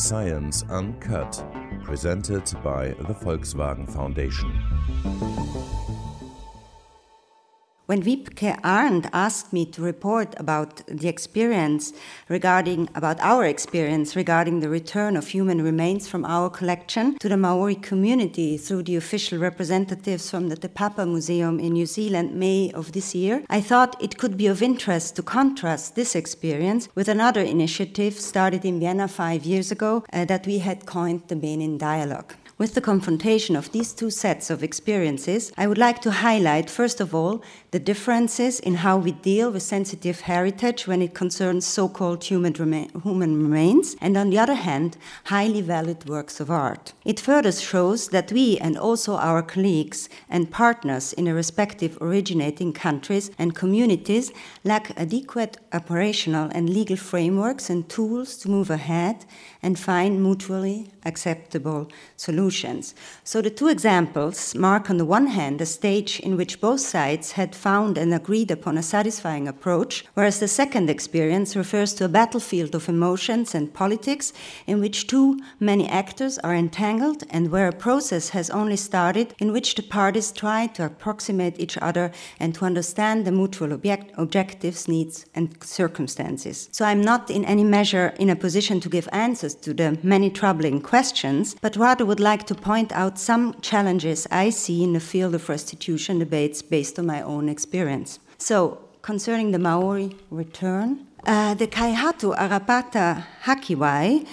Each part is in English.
Science Uncut, presented by the Volkswagen Foundation. When Wiebke Arndt asked me to report about our experience regarding the return of human remains from our collection to the Maori community through the official representatives from the Te Papa Museum in New Zealand, May of this year, I thought it could be of interest to contrast this experience with another initiative started in Vienna 5 years ago that we had coined the Benin Dialogue. With the confrontation of these two sets of experiences, I would like to highlight, first of all, the differences in how we deal with sensitive heritage when it concerns so-called human remains, and on the other hand, highly valid works of art. It further shows that we and also our colleagues and partners in the respective originating countries and communities lack adequate operational and legal frameworks and tools to move ahead and find mutually acceptable solutions. So the two examples mark on the one hand a stage in which both sides had found and agreed upon a satisfying approach, whereas the second experience refers to a battlefield of emotions and politics in which too many actors are entangled and where a process has only started in which the parties try to approximate each other and to understand the mutual objectives, needs and circumstances. So I'm not in any measure in a position to give answers to the many troubling questions, but rather would like to point out some challenges I see in the field of restitution debates based on my own experience. So, concerning the Maori Return, the Kaihatu Arapata Hakiwai,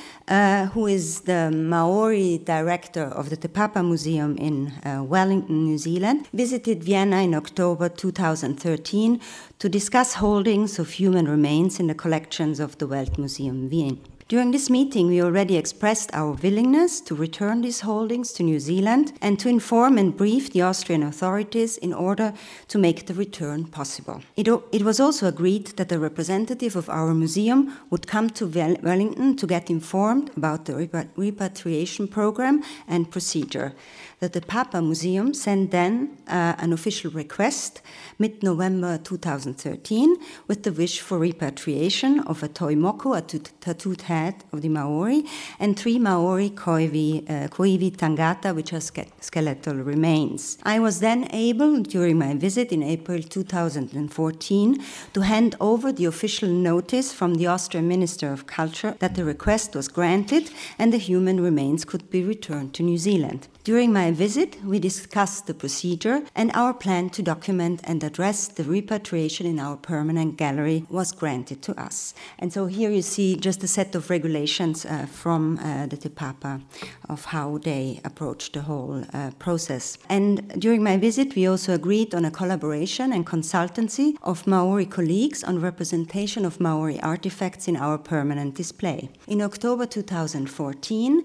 who is the Maori director of the Te Papa Museum in Wellington, New Zealand, visited Vienna in October 2013 to discuss holdings of human remains in the collections of the Weltmuseum Wien. During this meeting, we already expressed our willingness to return these holdings to New Zealand and to inform and brief the Austrian authorities in order to make the return possible. It was also agreed that a representative of our museum would come to Wellington to get informed about the repatriation program and procedure. The Te Papa Museum sent then an official request mid-November 2013 with the wish for repatriation of a toimoku, a tattooed head of the Maori, and 3 Maori koiwi tangata, which are skeletal remains. I was then able, during my visit in April 2014, to hand over the official notice from the Austrian Minister of Culture that the request was granted and the human remains could be returned to New Zealand. During my visit, we discussed the procedure, and our plan to document and address the repatriation in our permanent gallery was granted to us. And so here you see just a set of regulations from the Te Papa of how they approach the whole process. And during my visit, we also agreed on a collaboration and consultancy of Maori colleagues on representation of Maori artifacts in our permanent display. In October 2014,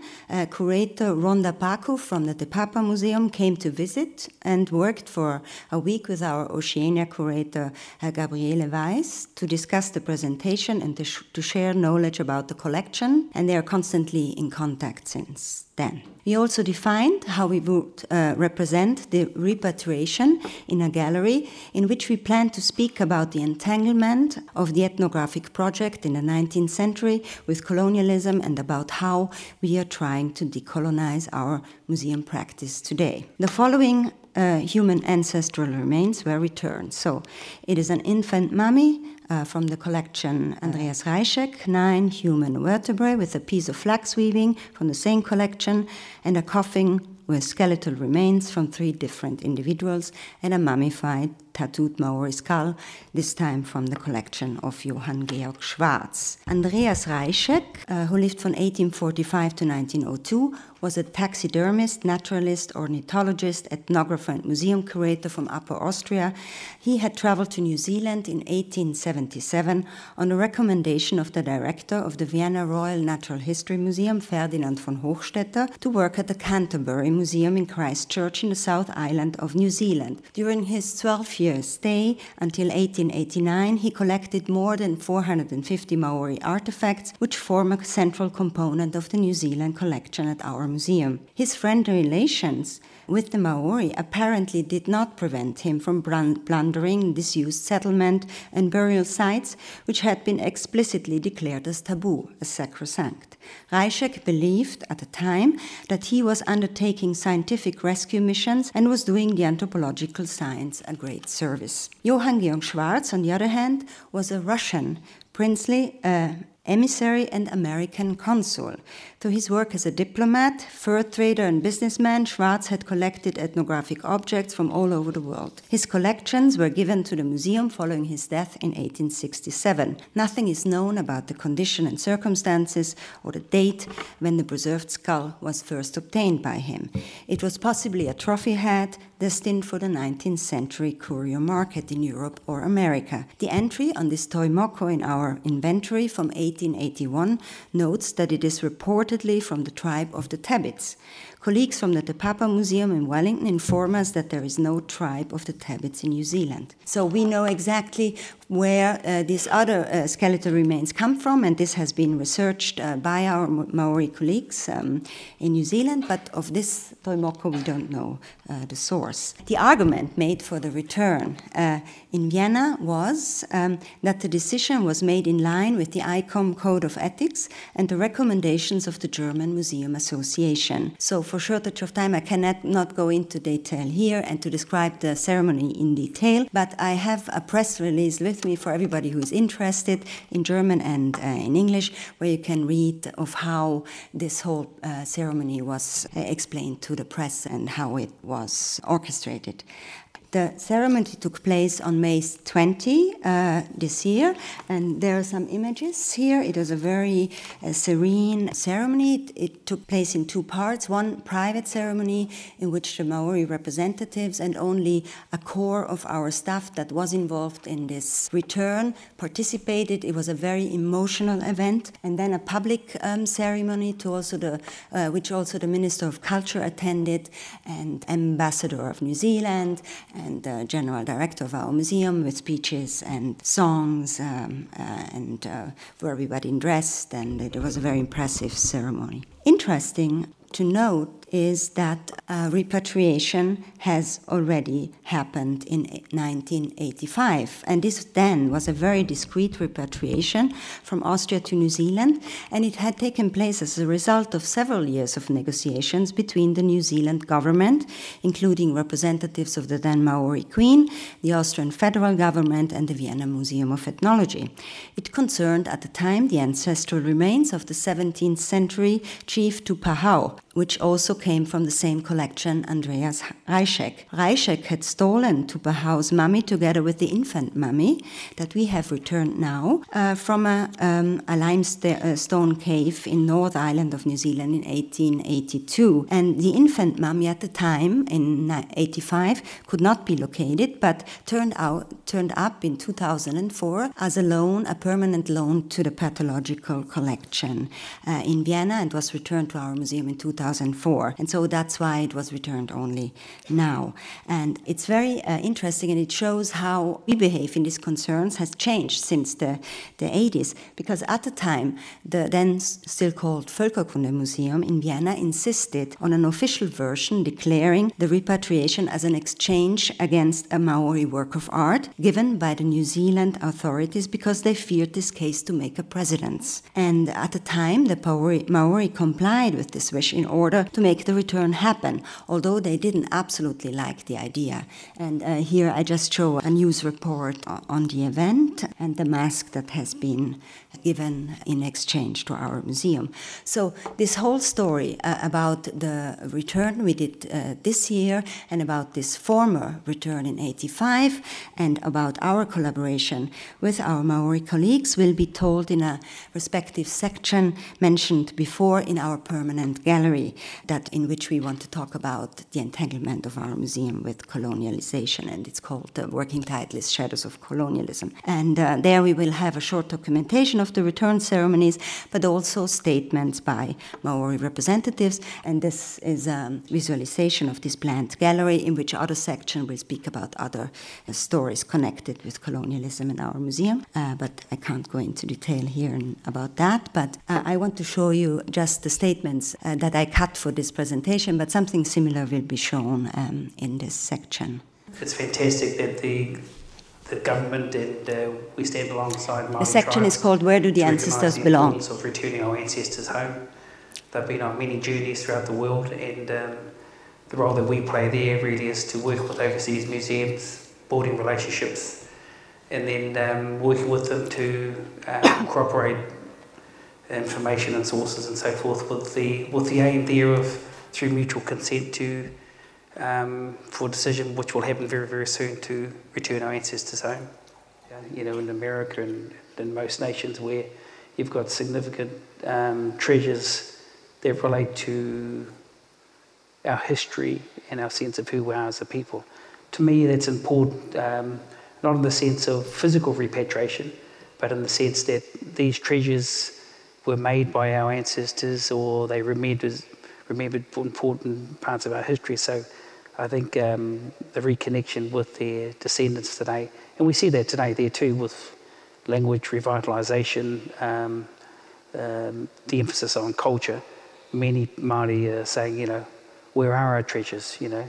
Curator Rhonda Paku from the Te Papa Museum came to visit and worked for a week with our Oceania curator Gabriele Weiss to discuss the presentation and to share knowledge about the collection, and they are constantly in contact since then. We also defined how we would represent the repatriation in a gallery in which we plan to speak about the entanglement of the ethnographic project in the 19th century with colonialism and about how we are trying to decolonize our museum practice today. The following human ancestral remains were returned. So it is an infant mummy from the collection Andreas Reischek, 9 human vertebrae with a piece of flax weaving from the same collection, and a coffin with skeletal remains from 3 different individuals, and a mummified tattooed Maori skull, this time from the collection of Johann Georg Schwarz. Andreas Reischek, who lived from 1845 to 1902, was a taxidermist, naturalist, ornithologist, ethnographer, and museum curator from Upper Austria. He had traveled to New Zealand in 1877 on the recommendation of the director of the Vienna Royal Natural History Museum, Ferdinand von Hochstetter, to work at the Canterbury Museum in Christchurch in the South Island of New Zealand. During his 12 year stay until 1889, he collected more than 450 Maori artifacts, which form a central component of the New Zealand collection at our museum. His friendly relations with the Maori apparently did not prevent him from plundering disused settlement and burial sites, which had been explicitly declared as taboo, as sacrosanct. Reischek believed at the time that he was undertaking scientific rescue missions and was doing the anthropological science a great service. Johann Georg Schwarz, on the other hand, was a Russian princely emissary and American consul. Through his work as a diplomat, fur trader and businessman, Schwarz had collected ethnographic objects from all over the world. His collections were given to the museum following his death in 1867. Nothing is known about the condition and circumstances or the date when the preserved skull was first obtained by him. It was possibly a trophy hat destined for the 19th century curio market in Europe or America. The entry on this toimoko in our inventory from 1881 notes that it is reportedly from the tribe of the Tabbits. Colleagues from the Te Papa Museum in Wellington inform us that there is no tribe of the Tabbits in New Zealand. So we know exactly where these other skeletal remains come from, and this has been researched by our Maori colleagues in New Zealand, but of this toimoko we don't know the source. The argument made for the return in Vienna was that the decision was made in line with the ICOM Code of Ethics and the recommendations of the German Museum Association. So for shortage of time, I cannot not go into detail here and to describe the ceremony in detail, but I have a press release with me for everybody who is interested in German and in English, where you can read of how this whole ceremony was explained to the press and how it was orchestrated. The ceremony took place on May 20 this year, and there are some images here. It was a very serene ceremony. It took place in two parts. One private ceremony in which the Maori representatives and only a core of our staff that was involved in this return participated. It was a very emotional event. And then a public ceremony to also which also the Minister of Culture attended, and Ambassador of New Zealand, and the General Director of our museum, with speeches and songs and where everybody dressed, and it was a very impressive ceremony. Interesting to note is that repatriation has already happened in 1985. And this then was a very discreet repatriation from Austria to New Zealand, and it had taken place as a result of several years of negotiations between the New Zealand government, including representatives of the then Maori Queen, the Austrian federal government, and the Vienna Museum of Ethnology. It concerned at the time the ancestral remains of the 17th century chief Tupahau, which also came from the same collection, Andreas Reischek. Reischek had stolen Tupahau's mummy together with the infant mummy that we have returned now from a limestone cave in North Island of New Zealand in 1882. And the infant mummy at the time, in 1985, could not be located, but turned up in 2004 as a permanent loan to the pathological collection in Vienna, and was returned to our museum in 2004. And so that's why it was returned only now. And it's very interesting, and it shows how we behave in these concerns has changed since the 80s, because at the time, the then still called Völkerkunde Museum in Vienna insisted on an official version declaring the repatriation as an exchange against a Maori work of art given by the New Zealand authorities because they feared this case to make a precedent. And at the time, the Maori complied with this wish in order to make the return happen, although they didn't absolutely like the idea. And here I just show a news report on the event and the mask that has been given in exchange to our museum. So this whole story about the return we did this year, and about this former return in 1985, and about our collaboration with our Maori colleagues will be told in a respective section mentioned before in our permanent gallery, in which we want to talk about the entanglement of our museum with colonialization, and it's called, the working title is Shadows of Colonialism. And there we will have a short documentation of of the return ceremonies, but also statements by Maori representatives. And this is a visualization of this planned gallery, in which other section will speak about other stories connected with colonialism in our museum. But I can't go into detail here about that. But I want to show you just the statements that I cut for this presentation, but something similar will be shown in this section. It's fantastic that the government and we stand alongside Maori The section tribes is called "Where Do the Ancestors Belong?" Of returning our ancestors home. They've been on many journeys throughout the world, and the role that we play there really is to work with overseas museums, building relationships, and then working with them to corroborate information and sources and so forth, with the aim there of, through mutual consent, to for a decision which will happen very, very soon, to return our ancestors home. You know, in America and in most nations where you've got significant treasures that relate to our history and our sense of who we are as a people. To me, that's important, not in the sense of physical repatriation, but in the sense that these treasures were made by our ancestors, or they remembered important parts of our history. So I think the reconnection with their descendants today, and we see that today there too with language revitalisation, the emphasis on culture. Many Māori are saying, you know, where are our treasures, you know?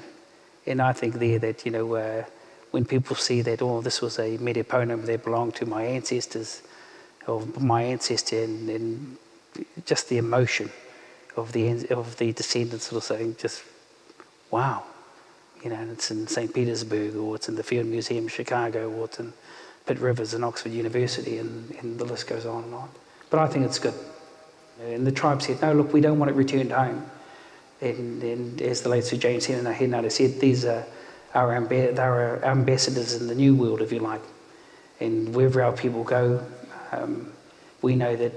And I think there that, you know, when people see that, oh, this was a medeponum that belonged to my ancestors, or my ancestor, and just the emotion of the descendants sort of saying, just, wow. You know, it's in St. Petersburg, or it's in the Field Museum in Chicago, or it's in Pitt Rivers and Oxford University, and the list goes on and on. But I think it's good. And the tribe said, no, look, we don't want it returned home. And as the late Sir James Henare said, these are our ambassadors in the new world, if you like. And wherever our people go, we know that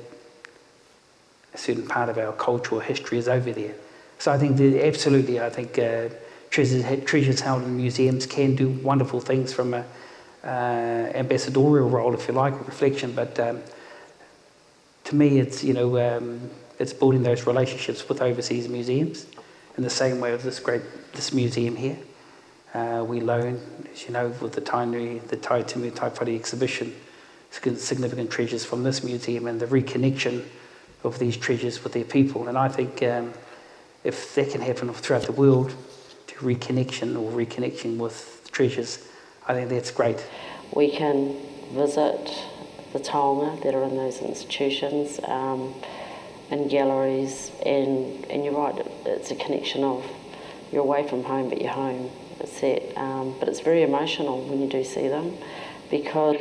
a certain part of our cultural history is over there. So I think that absolutely, I think treasures held in museums can do wonderful things from a ambassadorial role, if you like, a reflection. But to me, it's, you know, it's building those relationships with overseas museums in the same way of this museum here. We loan, as you know, with the Tai Timu Taipari exhibition, significant treasures from this museum, and the reconnection of these treasures with their people. And I think if that can happen throughout the world, to reconnection with treasures, I think that's great. We can visit the taonga that are in those institutions, and galleries, and you're right, it's a connection of, you're away from home but you're home. It's that, but it's very emotional when you do see them, because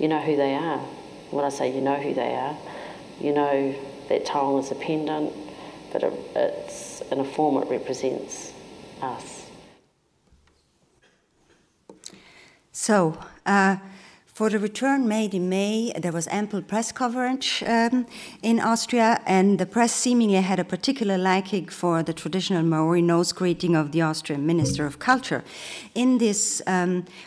you know who they are. When I say you know who they are, you know that taonga is a pendant, but it's in a form it represents us. So, for the return made in May, there was ample press coverage in Austria, and the press seemingly had a particular liking for the traditional Maori nose greeting of the Austrian Minister of Culture. In this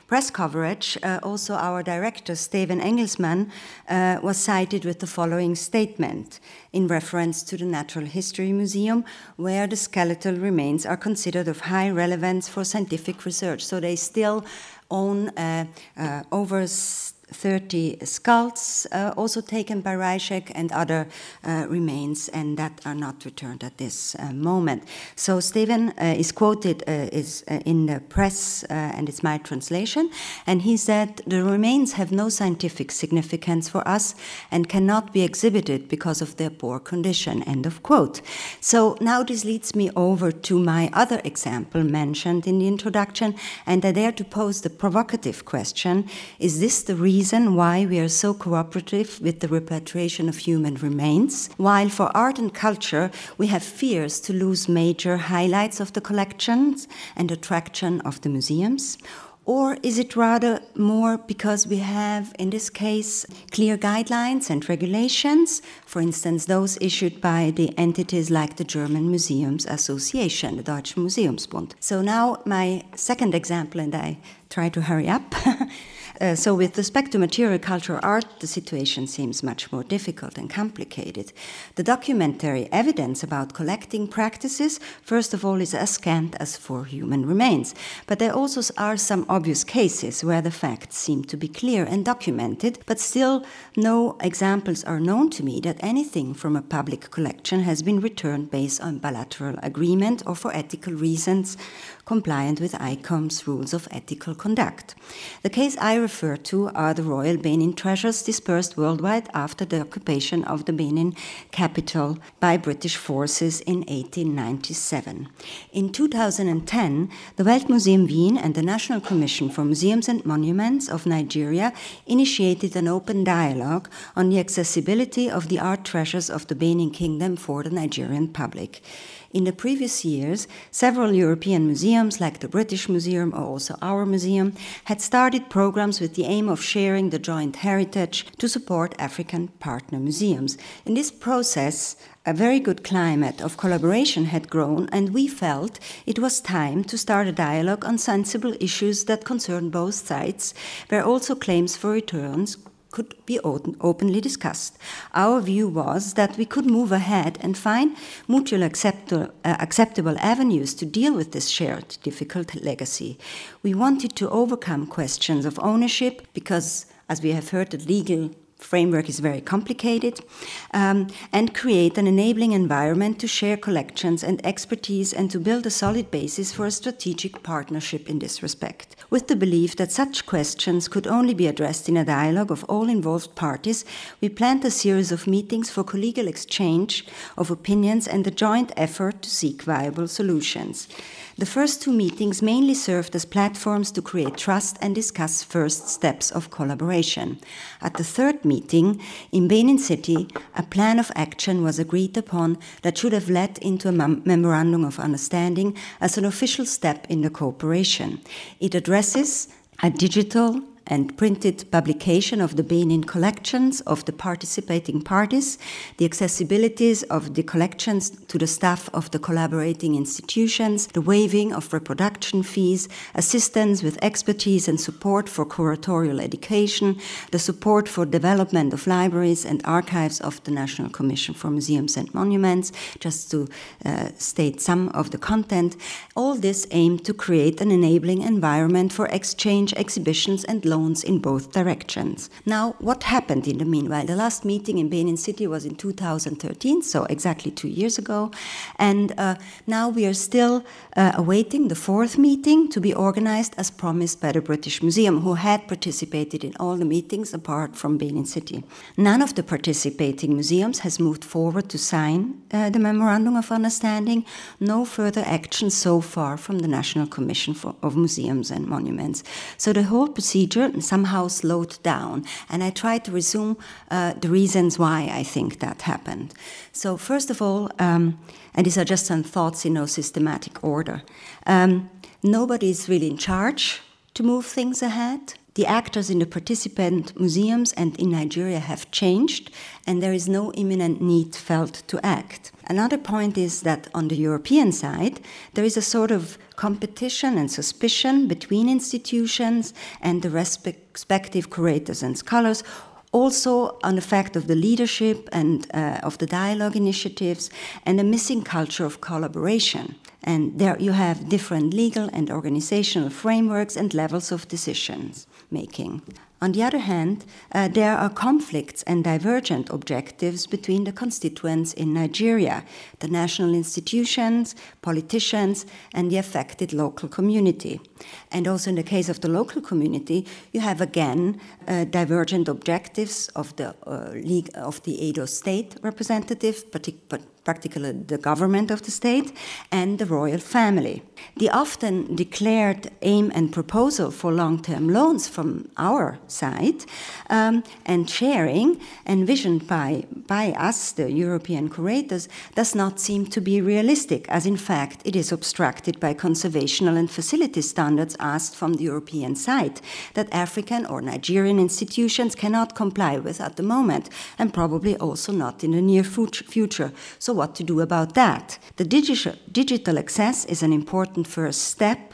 press coverage, also our director, Steven Engelsmann, was cited with the following statement in reference to the Natural History Museum, where the skeletal remains are considered of high relevance for scientific research. So they still own over 30 skulls, also taken by Reichek, and other remains, and that are not returned at this moment. So Steven is quoted in the press, and it's my translation, and he said, "The remains have no scientific significance for us and cannot be exhibited because of their poor condition," end of quote. So now this leads me over to my other example mentioned in the introduction, and I dare to pose the provocative question: is this the reason why we are so cooperative with the repatriation of human remains, while for art and culture we have fears to lose major highlights of the collections and attraction of the museums? Or is it rather more because we have, in this case, clear guidelines and regulations, for instance, those issued by the entities like the German Museums Association, the Deutsche Museumsbund? So now my second example, and I try to hurry up. So with respect to material cultural art, the situation seems much more difficult and complicated. The documentary evidence about collecting practices, first of all, is as scant as for human remains. But there also are some obvious cases where the facts seem to be clear and documented, but still no examples are known to me that anything from a public collection has been returned based on bilateral agreement or for ethical reasons compliant with ICOM's rules of ethical conduct. The case I refer to are the royal Benin treasures dispersed worldwide after the occupation of the Benin capital by British forces in 1897. In 2010, the Weltmuseum Wien and the National Commission for Museums and Monuments of Nigeria initiated an open dialogue on the accessibility of the art treasures of the Benin Kingdom for the Nigerian public. In the previous years, several European museums, like the British Museum or also our museum, had started programs with the aim of sharing the joint heritage to support African partner museums. In this process, a very good climate of collaboration had grown, and we felt it was time to start a dialogue on sensible issues that concern both sides, where also claims for returns could be openly discussed. Our view was that we could move ahead and find mutually acceptable avenues to deal with this shared difficult legacy. We wanted to overcome questions of ownership because, as we have heard, the legal framework is very complicated, and create an enabling environment to share collections and expertise and to build a solid basis for a strategic partnership in this respect. With the belief that such questions could only be addressed in a dialogue of all involved parties, we planned a series of meetings for collegial exchange of opinions and a joint effort to seek viable solutions. The first two meetings mainly served as platforms to create trust and discuss first steps of collaboration. At the third meeting in Benin City, a plan of action was agreed upon that should have led into a memorandum of understanding as an official step in the cooperation. It addresses a digital and printed publication of the Benin collections of the participating parties, the accessibilities of the collections to the staff of the collaborating institutions, the waiving of reproduction fees, assistance with expertise and support for curatorial education, the support for development of libraries and archives of the National Commission for Museums and Monuments, just to state some of the content. All this aimed to create an enabling environment for exchange, exhibitions and loans in both directions. Now, what happened in the meanwhile? The last meeting in Benin City was in 2013, so exactly 2 years ago. And now we are still awaiting the fourth meeting to be organized as promised by the British Museum, who had participated in all the meetings apart from Benin City. None of the participating museums has moved forward to sign the Memorandum of Understanding. No further action so far from the National Commission of Museums and Monuments. So the whole procedure somehow slowed down, and I tried to resume the reasons why I think that happened. So first of all, and these are just some thoughts in no systematic order, nobody is really in charge to move things ahead. The actors in the participant museums and in Nigeria have changed, and there is no imminent need felt to act. Another point is that on the European side, there is a sort of competition and suspicion between institutions and the respective curators and scholars, also on the fact of the leadership and of the dialogue initiatives and a missing culture of collaboration. And there you have different legal and organizational frameworks and levels of decisions making. On the other hand, there are conflicts and divergent objectives between the constituents in Nigeria, the national institutions, politicians, and the affected local community. And also in the case of the local community, you have again divergent objectives of the Edo state representative, particularly the government of the state, and the royal family. The often declared aim and proposal for long-term loans from our side and sharing envisioned by us, the European curators, does not seem to be realistic, as in fact it is obstructed by conservational and facility standards asked from the European side that African or Nigerian institutions cannot comply with at the moment, and probably also not in the near future. So what to do about that. The digital access is an important first step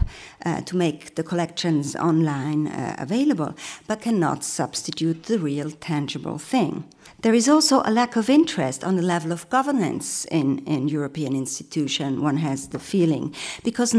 to make the collections online available, but cannot substitute the real tangible thing. There is also a lack of interest on the level of governance in European institutions, one has the feeling, because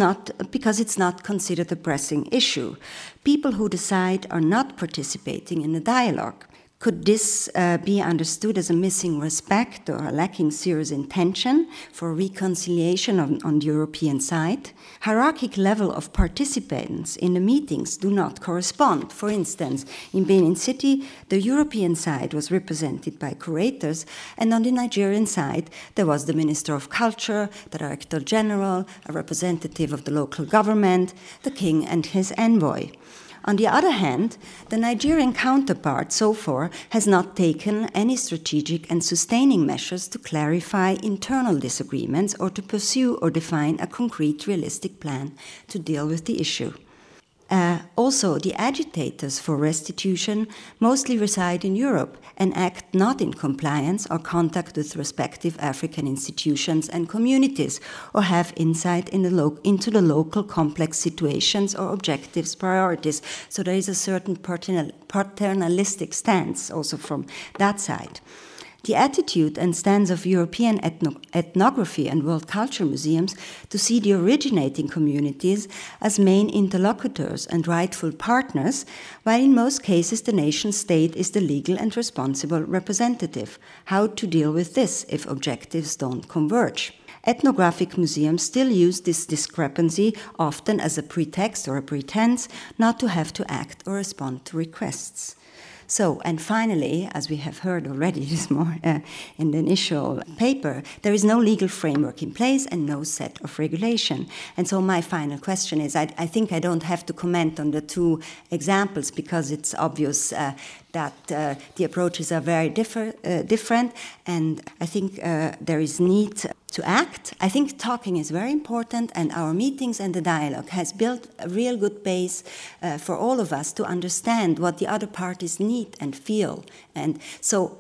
it's not considered a pressing issue. People who decide are not participating in the dialogue. Could this be understood as a missing respect or a lacking serious intention for reconciliation on the European side? Hierarchical level of participants in the meetings do not correspond. For instance, in Benin City, the European side was represented by curators, and on the Nigerian side, there was the Minister of Culture, the Director General, a representative of the local government, the king and his envoy. On the other hand, the Nigerian counterpart so far has not taken any strategic and sustaining measures to clarify internal disagreements or to pursue or define a concrete, realistic plan to deal with the issue. Also, the agitators for restitution mostly reside in Europe and act not in compliance or contact with respective African institutions and communities, or have insight into the local complex situations or objectives, priorities. So there is a certain paternalistic stance also from that side. The attitude and stance of European ethnography and world culture museums to see the originating communities as main interlocutors and rightful partners, while in most cases the nation state is the legal and responsible representative. How to deal with this if objectives don't converge? Ethnographic museums still use this discrepancy often as a pretext or a pretense not to have to act or respond to requests. So, and finally, as we have heard already this morning in the initial paper, there is no legal framework in place and no set of regulation. And so my final question is, I think I don't have to comment on the two examples because it's obvious that the approaches are very different, and I think there is need to act. I think talking is very important, and our meetings and the dialogue has built a real good base for all of us to understand what the other parties need and feel. And so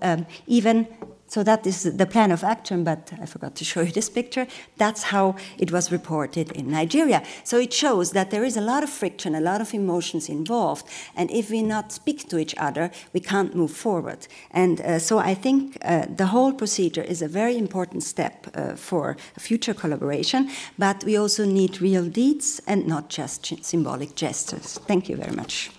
so that is the plan of action, but I forgot to show you this picture. That's how it was reported in Nigeria. So it shows that there is a lot of friction, a lot of emotions involved, and if we not speak to each other, we can't move forward. And so I think the whole procedure is a very important step for future collaboration, but we also need real deeds and not just symbolic gestures. Thank you very much.